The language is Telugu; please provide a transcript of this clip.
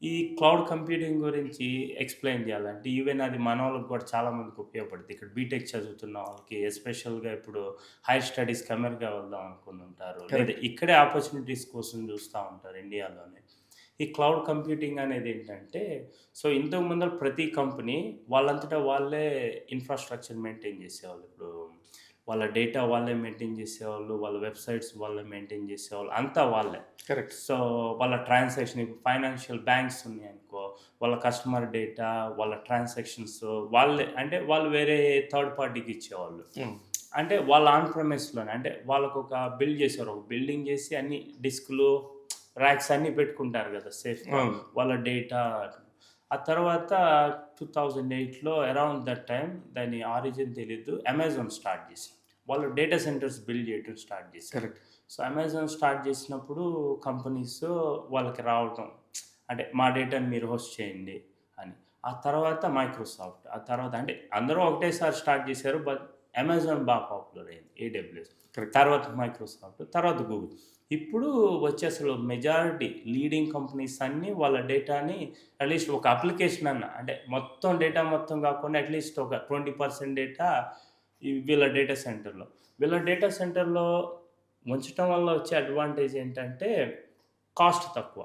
ఈ క్లౌడ్ కంప్యూటింగ్ గురించి ఎక్స్‌ప్లెయిన్ జేయాలంటే, ఈవెన్ అది మనోళ్ళకి గూడా చాలా మందికి ఉపయోగపడుద్ది. ఇక్కడ బీటెక్ చదువుతున్న వాళ్ళకి ఎస్పెషల్‌గా ఇప్పుడు హైర్ స్టడీస్‌కి అమెరికా వెళ్దాం అనుకునుంటారు. లేదా కరెక్ట్. ఇక్కడే ఆపర్చునిటీస్ కోసం జూస్తా ఉంటారు ఇండియాలోనే. ఈ క్లౌడ్ కంప్యూటింగ్ అనేదేంటంటే, సో, ఇంతకు ముందల ప్రతి కంపెనీ వాళ్ళంతట వాళ్ళే ఇన్‌ఫ్రాస్ట్రక్చర్ మెయింటైన్ జేసేవాళ్ళు. ఇప్పుడు వాళ్ళ డేటా వాళ్ళే మెయింటైన్ జేసేవాళ్ళు. వాళ్ళ వెబ్‌సైట్స్ వాళ్ళే మెయింటైన్ జేసేవాళ్ళు. అంతా వాళ్ళే. కరెక్ట్. సో, వాళ్ళ ట్రాన్సాక్షన్ ఇప్పుడు ఫైనాన్షియల్ బ్యాంక్స్ ఉన్నాయనుకో, వాళ్ళ కస్టమర్ డేటా, వాళ్ళ ట్రాన్సాక్షన్స్ వాళ్ళే అంటే వాళ్ళు వేరే థర్డ్ పార్టీకి ఇచ్చేవాళ్ళు. హ్మ్. అంటే వాళ్ళ ఆన్ ప్రెమిస్‌లోనే అంటే వాళ్ళకొక బిల్డ్ చేశారు. ఒక బిల్డింగ్ చేసి అన్ని డిస్క్‌లు, ర్యాక్స్ అన్నీ పెట్టుకుంటారు గదా! సేఫ్‌గా అవును. వాళ్ళ డేటా. ఆ తర్వాత 2008లో అరౌండ్ దట్ టైమ్ దాని ఆరిజిన్ తెలీదు. అమెజాన్ స్టార్ట్ చేసింది. వాళ్ళు డేటా సెంటర్స్ బిల్డ్ చేయటం స్టార్ట్ చేశారు. కరెక్ట్. సో, అమెజాన్ స్టార్ట్ చేసినప్పుడు కంపెనీస్ వాళ్ళకి రావటం. అంటే మా డేటాని మీరు హోస్ట్ చేయండి అని. ఆ తర్వాత మైక్రోసాఫ్ట్. ఆ తర్వాత అంటే అందరూ ఒకటేసారి స్టార్ట్ చేశారు. బట్ అమెజాన్ బాగా పాపులర్ అయింది. ఏడబ్ల్యూఎస్. కరెక్ట్. తర్వాత మైక్రోసాఫ్ట్, తర్వాత గూగుల్. ఇప్పుడు వచ్చి అసలు మెజారిటీ లీడింగ్ కంపెనీస్ అన్నీ వాళ్ళ డేటాని అట్‌లీస్ట్ ఒక అప్లికేషన్ అన్నా అంటే మొత్తం డేటా మొత్తం కాకుండా అట్‌లీస్ట్ ఒక 20% డేటా ఈ వీళ్ళ డేటా సెంటర్‌లో. వీళ్ళ డేటా సెంటర్‌లో ఉంచటం వల్ల వచ్చే అడ్వాంటేజ్ ఏంటంటే కాస్ట్ తక్కువ.